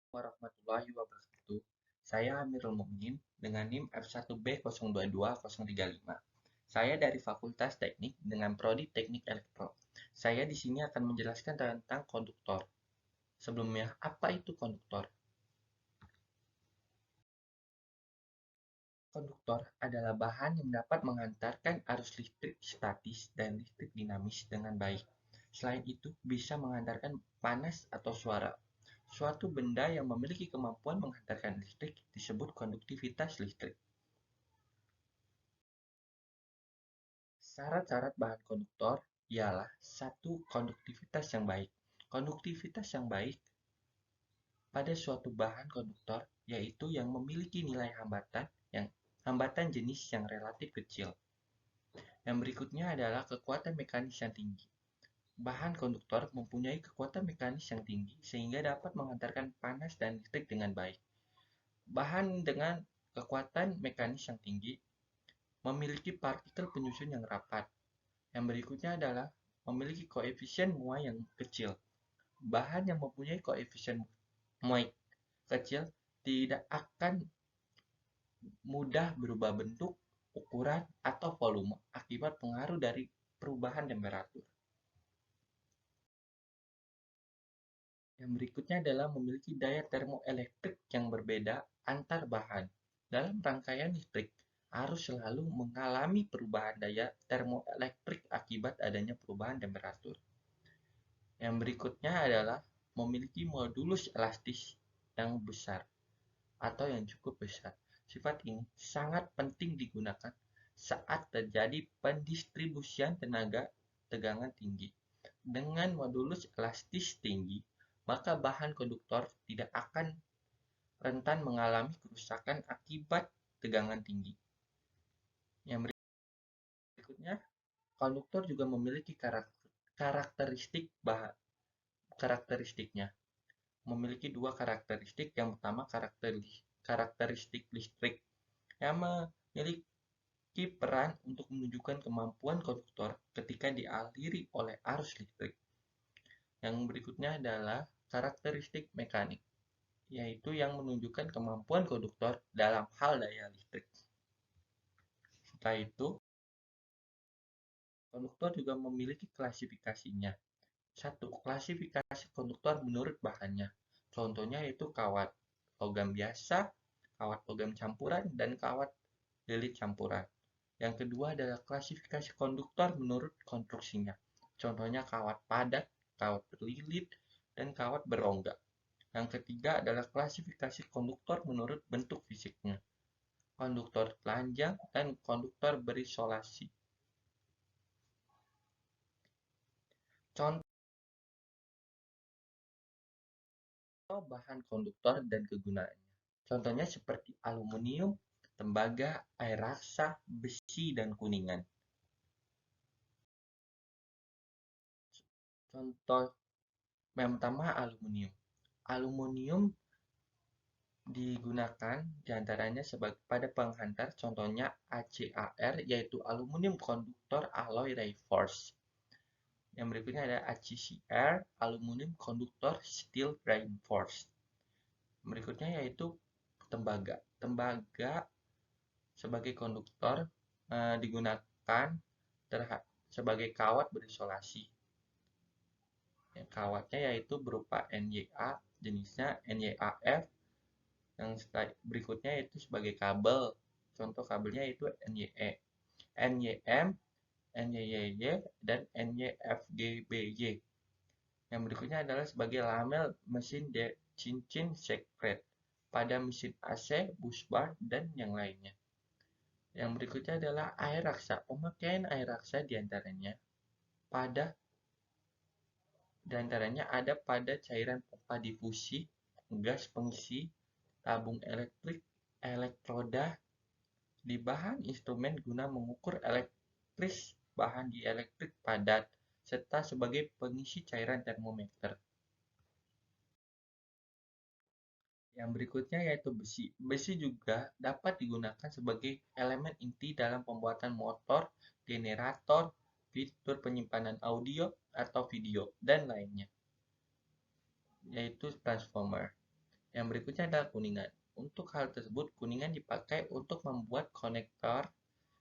Warahmatullahi wabarakatuh. Saya Amirul Mukmin dengan NIM F1B022035. Saya dari Fakultas Teknik dengan prodi Teknik Elektro. Saya di sini akan menjelaskan tentang konduktor. Sebelumnya, apa itu konduktor? Konduktor adalah bahan yang dapat mengantarkan arus listrik statis dan listrik dinamis dengan baik. Selain itu, bisa mengantarkan panas atau suara. Suatu benda yang memiliki kemampuan menghantarkan listrik disebut konduktivitas listrik. Syarat-syarat bahan konduktor ialah satu konduktivitas yang baik. Konduktivitas yang baik pada suatu bahan konduktor yaitu yang memiliki nilai hambatan jenis yang relatif kecil. Yang berikutnya adalah kekuatan mekanis yang tinggi. Bahan konduktor mempunyai kekuatan mekanis yang tinggi sehingga dapat mengantarkan panas dan listrik dengan baik. Bahan dengan kekuatan mekanis yang tinggi memiliki partikel penyusun yang rapat. Yang berikutnya adalah memiliki koefisien muai yang kecil. Bahan yang mempunyai koefisien muai kecil tidak akan mudah berubah bentuk, ukuran, atau volume akibat pengaruh dari perubahan temperatur. Yang berikutnya adalah memiliki daya termoelektrik yang berbeda antar bahan. Dalam rangkaian listrik, arus selalu mengalami perubahan daya termoelektrik akibat adanya perubahan temperatur. Yang berikutnya adalah memiliki modulus elastis yang besar atau yang cukup besar. Sifat ini sangat penting digunakan saat terjadi pendistribusian tenaga tegangan tinggi. Dengan modulus elastis tinggi, maka bahan konduktor tidak akan rentan mengalami kerusakan akibat tegangan tinggi. Yang berikutnya, konduktor juga memiliki karakteristiknya. Memiliki dua karakteristik. Yang pertama, karakteristik listrik yang memiliki peran untuk menunjukkan kemampuan konduktor ketika dialiri oleh arus listrik. Yang berikutnya adalah karakteristik mekanik, yaitu yang menunjukkan kemampuan konduktor dalam hal daya listrik. Setelah itu, konduktor juga memiliki klasifikasinya. Satu, klasifikasi konduktor menurut bahannya. Contohnya yaitu kawat logam biasa, kawat logam campuran, dan kawat lilit campuran. Yang kedua adalah klasifikasi konduktor menurut konstruksinya. Contohnya kawat padat, kawat berlilit, dan kawat berongga. Yang ketiga adalah klasifikasi konduktor menurut bentuk fisiknya. Konduktor telanjang dan konduktor berisolasi. Contoh bahan konduktor dan kegunaannya. Contohnya seperti aluminium, tembaga, air raksa, besi, dan kuningan. Contoh yang pertama aluminium. Aluminium digunakan diantaranya pada penghantar, contohnya ACAR, yaitu aluminium konduktor alloy reinforced. Yang berikutnya ada ACCR, aluminium konduktor steel reinforced. Berikutnya yaitu tembaga. Tembaga sebagai konduktor digunakan sebagai kawat berisolasi. Kawatnya yaitu berupa NYA, jenisnya NYAF. Yang berikutnya itu sebagai kabel. Contoh kabelnya itu NYE, NYM, NYYY, dan NYFGBY. Yang berikutnya adalah sebagai lamel mesin cincin sekret pada mesin AC, busbar, dan yang lainnya. Yang berikutnya adalah air raksa. Pemakaian air raksa diantaranya ada pada cairan pompa difusi, gas pengisi, tabung elektrik, elektroda, di bahan instrumen guna mengukur elektris bahan dielektrik padat, serta sebagai pengisi cairan termometer. Yang berikutnya yaitu besi. Besi juga dapat digunakan sebagai elemen inti dalam pembuatan motor, generator, fitur penyimpanan audio atau video, dan lainnya, yaitu transformer. Yang berikutnya adalah kuningan. Untuk hal tersebut, kuningan dipakai untuk membuat konektor,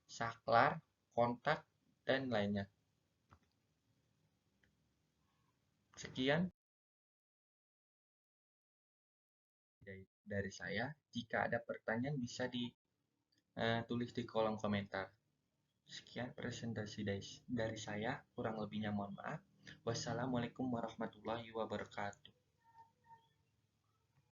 saklar, kontak, dan lainnya. Sekian dari saya. Jika ada pertanyaan bisa ditulis di kolom komentar. Sekian presentasi dari saya, kurang lebihnya mohon maaf. Wassalamualaikum warahmatullahi wabarakatuh.